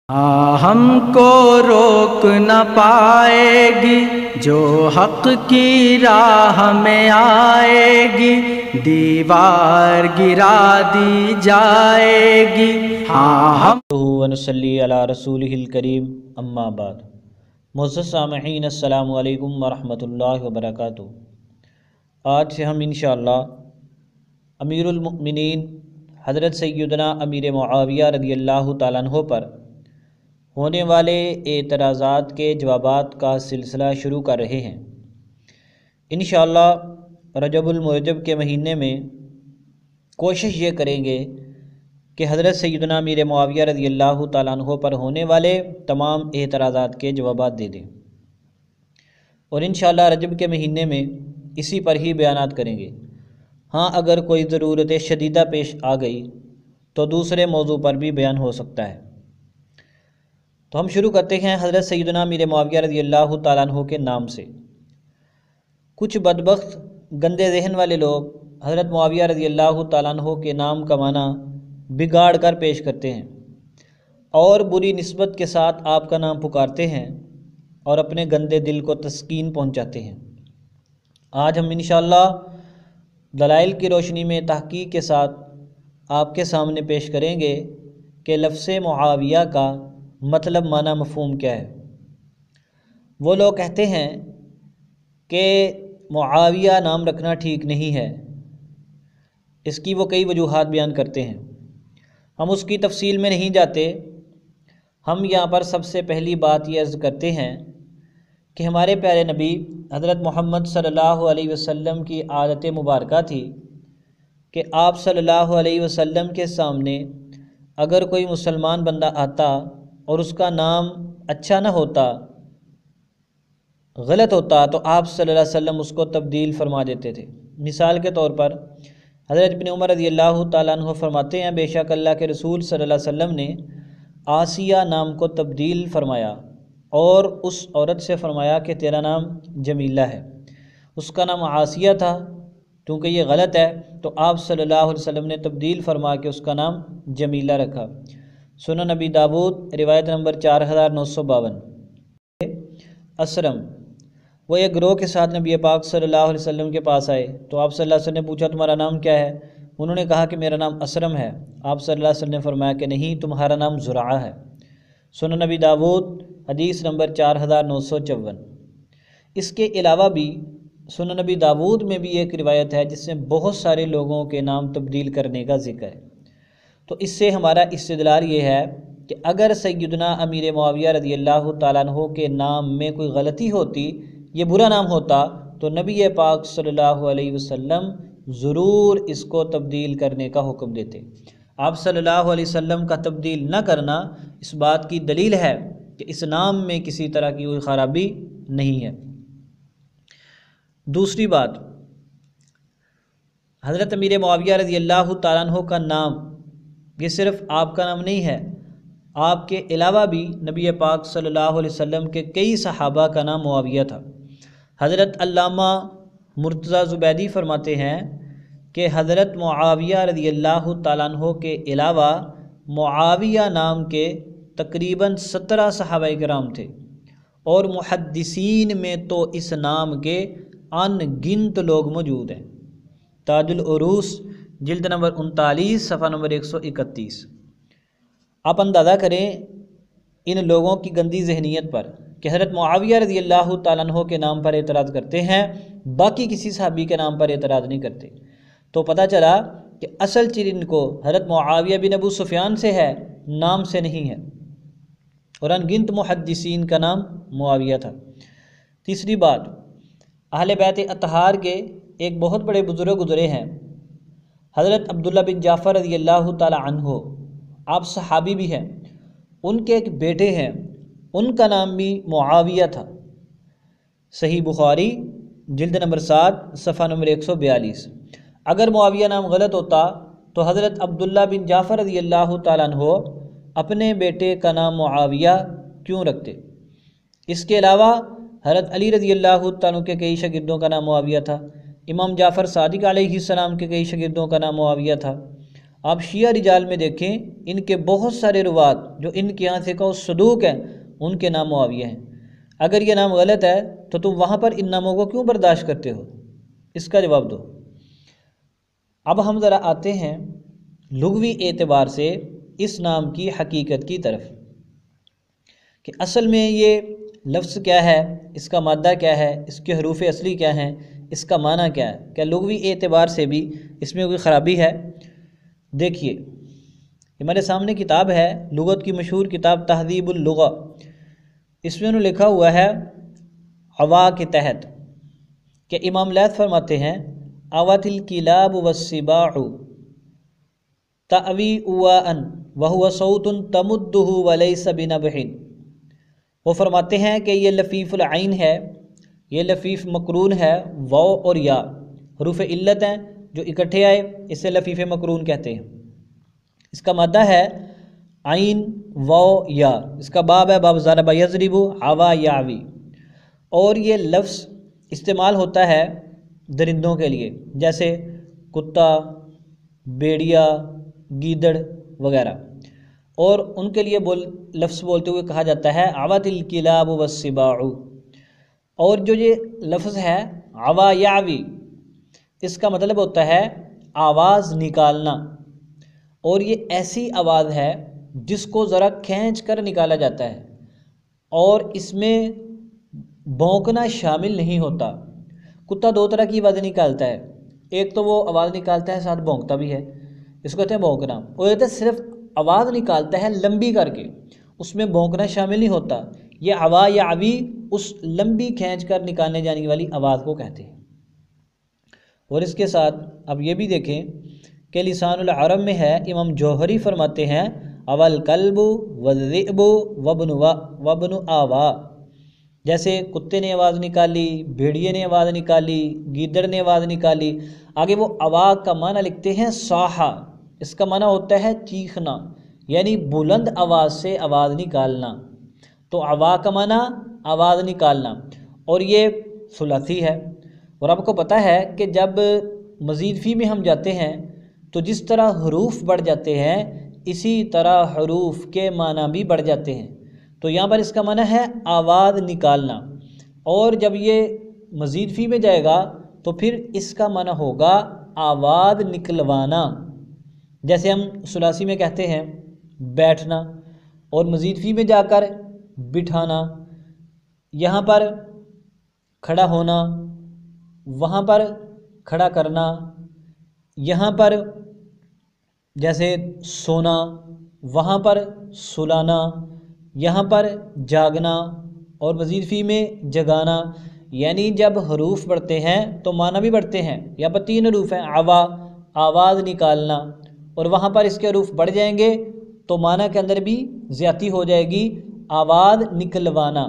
हमको रोक न पाएगी जो हक की राह में आएगी, दीवार गिरा दी जाएगी। हम वनसल्ली अला रसूलिहिल करीम, अम्मा बाद। मुअज़्ज़ज़ सामईन, अस्सलामु अलैकुम वरहमतुल्लाहि वबरकातुहू। आज से हम इंशाअल्लाह अमीरुल मुमिनीन हज़रत सय्यदना अमीर मुआविया रज़ियल्लाहु ताला अन्हु पर होने वाले एतराज़ात के जवाबात का सिलसिला शुरू कर रहे हैं। इंशाअल्लाह रजबुल मुरजब के महीने में कोशिश ये करेंगे कि हज़रत सय्यदना अमीर मुआविया रज़ियल्लाहु ताला अन्हु पर होने वाले तमाम एतराज़ात के जवाबात दे दें, और इंशाअल्लाह रजब के महीने में इसी पर ही बयानात करेंगे। हाँ, अगर कोई ज़रूरत शदीदा पेश आ गई तो दूसरे मौजू पर भी बयान हो सकता है। तो हम शुरू करते हैं हज़रत सय्यदना अमीर मुआविया रज़ियल्लाहु ताला अन्हु के नाम से। कुछ बदबख्त गंदे जहन वाले लोग हज़रत मुआविया रज़ियल्लाहु ताला अन्हु के नाम का माना बिगाड़ कर पेश करते हैं और बुरी निस्बत के साथ आपका नाम पुकारते हैं और अपने गंदे दिल को तस्कीन पहुंचाते हैं। आज हम इंशाअल्लाह दलाइल की रोशनी में तहकीक के साथ आपके सामने पेश करेंगे कि लफ्ज़ मुआविया का मतलब माना मफ़हूम क्या है। वो लोग कहते हैं कि मुआविया नाम रखना ठीक नहीं है। इसकी वो कई वजूहात बयान करते हैं, हम उसकी तफसील में नहीं जाते। हम यहाँ पर सबसे पहली बात ये अर्ज़ करते हैं कि हमारे प्यारे नबी हज़रत मोहम्मद सल्लल्लाहु अलैहि वसल्लम की आदत मुबारका थी कि आप सल्लल्लाहु अलैहि वसल्लम के सामने अगर कोई मुसलमान बंदा आता और उसका नाम अच्छा न होता, गलत होता, तो आप सल्लल्लाहु अलैहि वसल्लम उसको तब्दील फरमा देते थे। मिसाल के तौर पर हज़रत इब्न उमर रज़ियल्लाहु ताला अन्हु फरमाते हैं, बेशक अल्लाह के रसूल सल्लल्लाहु अलैहि वसल्लम ने आसिया नाम को तब्दील फरमाया और उस औरत से फरमाया कि तेरा नाम जमीला है। उसका नाम आसिया था, क्योंकि ये गलत है तो आप सल्लल्लाहु अलैहि वसल्लम ने तब्दील फरमा के उसका नाम जमीला रखा। सुनन नबी दाऊद रिवायत नंबर 4952। असरम वो एक ग्रोह के साथ नबी पाक सल्लल्लाहु अलैहि वसल्लम के पास आए तो आप सल्लल्लाहु अलैहि वसल्लम ने पूछा, तुम्हारा नाम क्या है? उन्होंने कहा कि मेरा नाम असरम है। आप सल्लल्लाहु अलैहि वसल्लम ने फरमाया कि नहीं, तुम्हारा नाम ज़ुरआ है। सुनन नबी दाऊद हदीस नंबर 4954। इसके अलावा भी सुनन नबी दाऊद में भी एक रिवायत है जिसमें बहुत सारे लोगों के नाम तब्दील करने का जिक्र है। तो इससे हमारा इस्तिदलाल ये है कि अगर सय्यदना अमीर मुआविया रज़ियल्लाहु ताला अन्हु के नाम में कोई गलती होती, ये बुरा नाम होता, तो नबी पाक सल्लल्लाहु अलैहि वसल्लम ज़रूर इसको तब्दील करने का हुक्म देते। आप सल्लल्लाहु अलैहि वसल्लम का तब्दील न करना इस बात की दलील है कि इस नाम में किसी तरह की कोई ख़राबी नहीं है। दूसरी बात, हज़रत अमीर मुआविया रज़ियल्लाहु ताला अन्हु का नाम ये सिर्फ़ आपका नाम नहीं है, आपके अलावा भी नबी पाक सल्लल्लाहु अलैहि वसल्लम के कई सहाबा का नाम मुआविया था। हज़रत अल्लामा मुर्तज़ा ज़ुबैदी फरमाते हैं कि हज़रत मुआविया रज़ियल्लाहु ताला अन्हु के अलावा मुआविया नाम के तकरीबन 17 सहाबाए किराम थे और मुहद्दिसीन में तो इस नाम के अनगिनत लोग मौजूद हैं। ताजुल उरूस जिल्द नंबर 39 सफ़ा नंबर 131। आप अंदाज़ा करें इन लोगों की गंदी जहनीत पर कि हज़रत मुआविया रज़ियल्लाहु ताला अन्हु के नाम पर एतराज़ करते हैं, बाकी किसी सहाबी के नाम पर एतराज़ नहीं करते। तो पता चला कि असल चीज़ इनको हज़रत मुआविया बिन अबू सुफियान से है, नाम से नहीं है, और अनगिनत मुहद्दिसीन का नाम मुआविया था। तीसरी बात, अहले बैत अतहार के एक बहुत बड़े बुज़ुर्ग गुज़रे हैं, हज़रत अब्दुल्ला बिन जाफ़र रज़ियल्लाहु ताला अन्हु, आप सहाबी भी हैं। उनके एक बेटे हैं, उनका नाम भी मुआविया था। सही बुखारी जिल्द नंबर 7 सफ़ा नंबर 142। अगर मुआविया नाम गलत होता तो हज़रत अब्दुल्ला बिन जाफ़र रज़ियल्लाहु ताला अन्हु अपने बेटे का नाम मुआविया क्यों रखते? इसके अलावा हज़रत अली रज़ियल्लाहु ताला के कई शागिर्दों का नाम मुआविया था। इमाम जाफ़र सादिक़ अलैहिस्सलाम के कई शागिर्दों का नाम मुआविया था। आप शिया रिजाल में देखें, इनके बहुत सारे रुवात जो इनके यहाँ से का सदूक हैं उनके नाम मुआविया हैं। अगर ये नाम गलत है तो तुम वहाँ पर इन नामों को क्यों बर्दाश्त करते हो, इसका जवाब दो। अब हम ज़रा आते हैं लुग़वी एतबार से इस नाम की हकीकत की तरफ कि असल में ये लफ्ज़ क्या है, इसका मादा क्या है, इसके हरूफ असली क्या हैं, इसका माना क्या है, क्या लुग़वी एतबार से भी इसमें कोई ख़राबी है। देखिए हमारे सामने किताब है, लुग़त की मशहूर किताब तहज़ीबुल लुग़ा, इसमें उन्होंने लिखा हुआ है अवा के तहत कि इमाम लैथ फरमाते हैं अवातिल किलाब वस्सिबाउ तावी उवाअन वहुवा सौतुन तमुद्दुहु वलैसा बिनबहिन। वो फरमाते हैं कि ये लफ़ीफ़ुल आइन है, ये लफ़ीफ़ मकरून है, वाव और या हरूफ इल्लत हैं जो इकट्ठे आए, इसे लफ़ीफ़ मकरून कहते हैं। इसका मादा है आइन वाव या, इसका बाब है बाब ज़रबा यज़रिबु आवा यावी। और ये लफ्ज़ इस्तेमाल होता है दरिंदों के लिए, जैसे कुत्ता, भेड़िया, गीदड़ वगैरह, और उनके लिए लफ्ज़ बोलते हुए कहा जाता है अवातिल किलाब वस्सिबाउ। और जो ये लफ्ज़ है आवा यावी, इसका मतलब होता है आवाज़ निकालना, और ये ऐसी आवाज़ है जिसको ज़रा खींच कर निकाला जाता है और इसमें भौंकना शामिल नहीं होता। कुत्ता दो तरह की आवाज़ निकालता है, एक तो वो आवाज़ निकालता है साथ भौंकता भी है, इसको कहते हैं भौंकना, और कहते हैं सिर्फ आवाज़ निकालता है लंबी करके, उसमें भौंकना शामिल नहीं होता। ये आवा या अवी उस लंबी खींच कर निकालने जाने वाली आवाज़ को कहते हैं। और इसके साथ अब ये भी देखें कि लिसानुल अरब में है, इमाम जौहरी फरमाते हैं अवल कल्बु वज़िबु वब्नु आवा। जैसे कुत्ते ने आवाज़ निकाली, भेड़िए ने आवाज़ निकाली, गीदड़ ने आवाज़ निकाली, आगे वो आवाज़ का माना लिखते हैं साहा, इसका माना होता है चीखना, यानी बुलंद आवाज़ से आवाज़ निकालना। तो आवा का माना आवाज़ निकालना, और ये सुलासी है। और आपको पता है कि जब मज़ीद फ़ी में हम जाते हैं तो जिस तरह हरूफ बढ़ जाते हैं इसी तरह हरूफ के माना भी बढ़ जाते हैं। तो यहाँ पर इसका माना है आवाज़ निकालना, और जब ये मज़ीद फ़ी में जाएगा तो फिर इसका माना होगा आवाज़ निकलवाना। जैसे हम सुलासी में कहते हैं बैठना, और मज़ीद फ़ी में जाकर बिठाना, यहाँ पर खड़ा होना, वहाँ पर खड़ा करना, यहाँ पर जैसे सोना, वहाँ पर सुलाना, यहाँ पर जागना, और मज़ीद फ़ी में जगाना। यानी जब हरूफ बढ़ते हैं तो माना भी बढ़ते हैं। यहाँ पर 3 हरूफ हैं, आवा आवाज़ निकालना, और वहाँ पर इसके हरूफ बढ़ जाएंगे तो माना के अंदर भी ज़्यादती हो जाएगी, आवाज़ निकलवाना।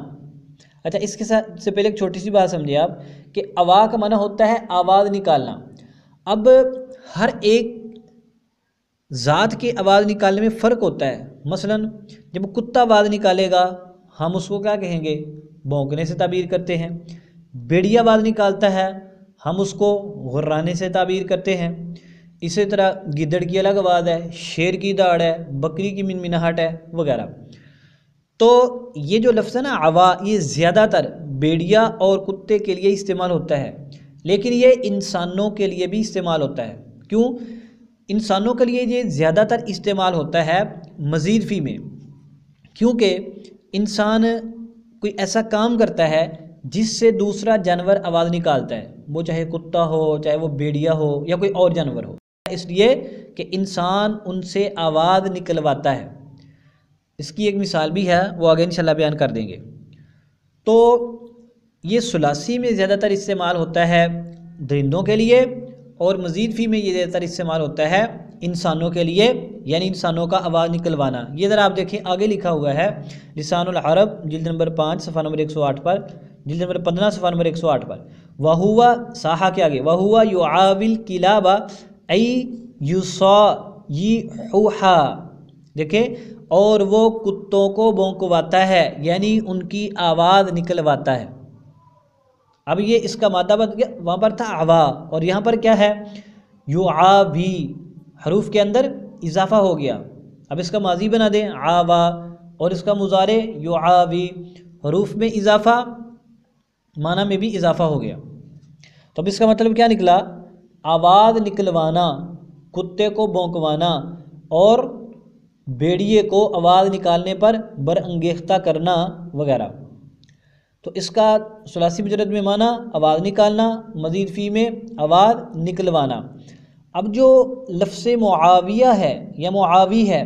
अच्छा, इसके साथ से पहले एक छोटी सी बात समझिए आप कि आवा का माना होता है आवाज़ निकालना। अब हर एक ज़ात की आवाज़ निकालने में फ़र्क होता है। मसलन जब कुत्ता आवाज़ निकालेगा हम उसको क्या कहेंगे, भौंकने से ताबीर करते हैं। भेड़िया आवाज़ निकालता है हम उसको गुर्राने से ताबीर करते हैं। इसी तरह गिद्दड़ की अलग आवाज़ है, शेर की दाड़ है, बकरी की मिनमिनाहट है वगैरह। तो ये जो लफ्ज़ है ना आवा, ये ज़्यादातर भेड़िया और कुत्ते के लिए इस्तेमाल होता है, लेकिन ये इंसानों के लिए भी इस्तेमाल होता है। क्यों? इंसानों के लिए ये ज़्यादातर इस्तेमाल होता है मज़ीद फ़ी में, क्योंकि इंसान कोई ऐसा काम करता है जिससे दूसरा जानवर आवाज़ निकालता है, वो चाहे कुत्ता हो, चाहे वो भेड़िया हो या कोई और जानवर हो, इसलिए कि इंसान उनसे आवाज़ निकलवाता है। इसकी एक मिसाल भी है, वो आगे इंशाल्लाह बयान कर देंगे। तो ये सुलासी में ज़्यादातर इस्तेमाल होता है दरिंदों के लिए, और मज़ीद फ़ी में ये ज़्यादातर इस्तेमाल होता है इंसानों के लिए, यानी इंसानों का आवाज़ निकलवाना। ये ज़रा आप देखें, आगे लिखा हुआ है लिसानुल अरब जिल्द नंबर 5 सफ़ा नंबर 108 पर, जिल्द नंबर 15 सफ़ा नंबर 108 पर, वहुआ साहा के आगे वहुआ युआविल किलाबा ऐ युसा यीहुहा। देखें, और वो कुत्तों को भौंकवाता है, यानी उनकी आवाज़ निकलवाता है। अब ये इसका मादा बन गया, वहाँ पर था आवा और यहाँ पर क्या है युआवी, हरूफ के अंदर इजाफा हो गया। अब इसका माजी बना दें आवा और इसका मुजारे युआवी, हरूफ में इजाफा, माना में भी इजाफा हो गया। तो अब इसका मतलब क्या निकला? आवाज़ निकलवाना, कुत्ते को भौंकवाना और भेड़िए को आवाज़ निकालने पर बरअंगेख्ता करना वगैरह। तो इसका सुलासी मुजरद में माना आवाज़ निकालना, मज़ीद फ़ी में आवाज़ निकलवाना। अब जो लफ्ज़ मुआविया है या मुआवी है,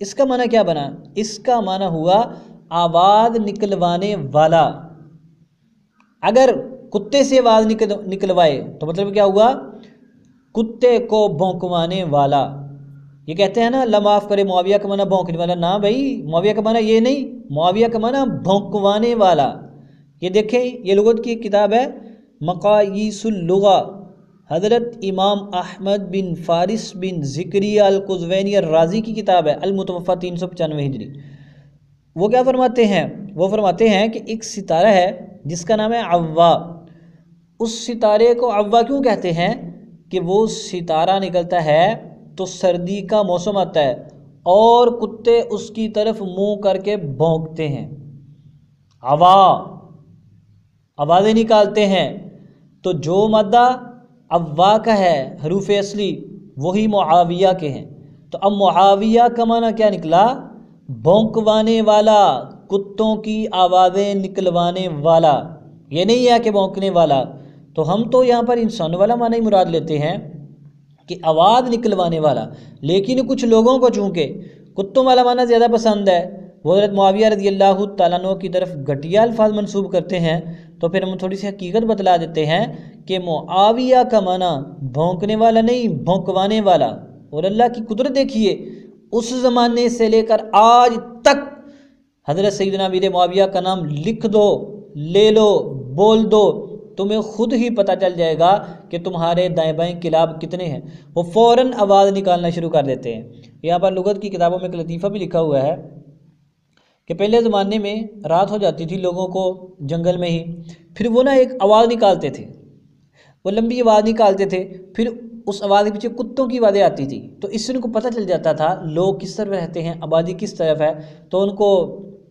इसका माना क्या बना? इसका माना हुआ आवाज़ निकलवाने वाला। अगर कुत्ते से आवाज़ निकलवाए तो मतलब क्या हुआ? कुत्ते को भौंकवाने वाला। ये कहते हैं ना, अल्लाह माफ़ करे, मुआविया का माना भौंकने वाला। ना भाई, मुआविया का माना ये नहीं, मुआविया का माना भौंकवाने वाला। ये देखें, ये लुगत की किताब है मकायीसुल लुगा, हज़रत इमाम अहमद बिन फ़ारिस बिन ज़िक्रिया अल-कुज़वैनी राज़ी की किताब है, अल-मुतवफ़्फ़ा 395 हिजरी। वो क्या फरमाते हैं? वो फरमाते हैं कि एक सितारा है जिसका नाम है अव्वा। उस सितारे को अव्वा क्यों कहते हैं? कि वो सितारा निकलता है तो सर्दी का मौसम आता है और कुत्ते उसकी तरफ मुंह करके भौंकते हैं, आवाज़ें निकालते हैं। तो जो मादा अव्वा का है, हरूफ असली, वही मुआविया के हैं। तो अब मुआविया का माना क्या निकला? भौंकवाने वाला, कुत्तों की आवाज़ें निकलवाने वाला। ये नहीं है कि भौंकने वाला। तो हम तो यहाँ पर इंसान वाला माना ही मुराद लेते हैं कि आवाज़ निकलवाने वाला, लेकिन कुछ लोगों को चूँकि कुत्तों वाला माना ज़्यादा पसंद है, वो हज़रत मुआविया रज़ी अल्लाह तआला अन्हु की तरफ घटिया अल्फाज मंसूब करते हैं। तो फिर हम थोड़ी सी हकीकत बतला देते हैं कि मुआविया का माना भौंकने वाला नहीं, भौंकवाने वाला। और अल्लाह की कुदरत देखिए, उस ज़माने से लेकर आज तक हज़रत सैयदना अमीर मुआविया का नाम लिख दो, ले लो, बोल दो, तुम्हें खुद ही पता चल जाएगा कि तुम्हारे दाएं बाएं किलाब कितने हैं। वो फ़ौरन आवाज़ निकालना शुरू कर देते हैं। यहाँ पर लुगत की किताबों में एक लतीफ़ा भी लिखा हुआ है कि पहले ज़माने में रात हो जाती थी लोगों को जंगल में ही, फिर वो ना एक आवाज़ निकालते थे, वो लंबी आवाज़ निकालते थे, फिर उस आवाज़ के पीछे कुत्तों की आवाज़ें आती थी। तो इससे उनको पता चल जाता था लोग किस तरफ रहते हैं, आबादी किस तरफ है, तो उनको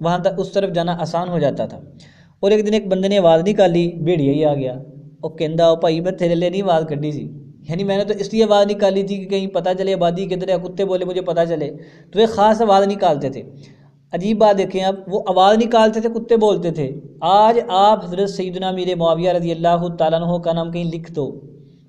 वहाँ तक उस तरफ जाना आसान हो जाता था। और एक दिन एक बंदे ने आवाज़ निकाली, भेड़िया ही आ गया। और कहता भाई मैं तेरे लिए नहीं आवाज़ कढ़ी सी, यानी मैंने तो इसलिए आवाज़ निकाली थी कि कहीं पता चले आबादी किधर है, कुत्ते बोले मुझे पता चले। तो वे ख़ास आवाज़ निकालते थे। अजीब बात देखें आप, वो आवाज़ निकालते थे, कुत्ते बोलते थे। आज आप हज़रत सैयदना अमीर मुआविया रज़ी अल्लाह तआला अन्हु का नाम कहीं लिख दो,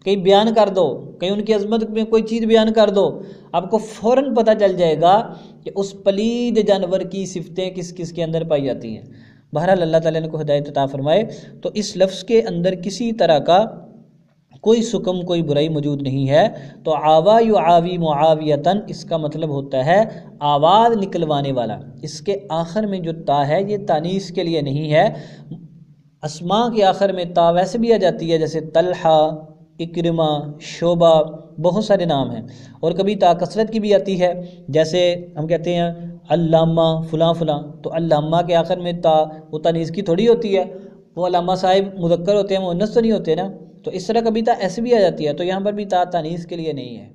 कहीं बयान कर दो, कहीं उनकी अज़मत में कोई चीज़ बयान कर दो, आपको फ़ौरन पता चल जाएगा कि उस पलीद जानवर की सिफ़तें किस किस के अंदर पाई जाती हैं। बहरहाल अल्लाह ताला ने को हिदायत अता फरमाए। तो इस लफ्ज़ के अंदर किसी तरह का कोई सुकम, कोई बुराई मौजूद नहीं है। तो आवा युआवी मुआवियतन, इसका मतलब होता है आवाज़ निकलवाने वाला। इसके आखिर में जो ता है ये तानीस के लिए नहीं है। अस्मा के आखिर में ता वैसे भी आ जाती है, जैसे तलहा, इक्रमा, शोबा, बहुत सारे नाम हैं। और कभी ता कसरत की भी आती है, जैसे हम कहते हैं अल्लामा फ़लाँ फ़लाँ, तो अल्लामा के आखिर में ता, वो तानीस की थोड़ी होती है, वो अल्लामा साहिब मुज़क्कर होते हैं, मुअन्नस तो नहीं होते ना। तो इस तरह कभी ता ऐसे भी आ जाती है। तो यहाँ पर भी ता तानीस के लिए नहीं है।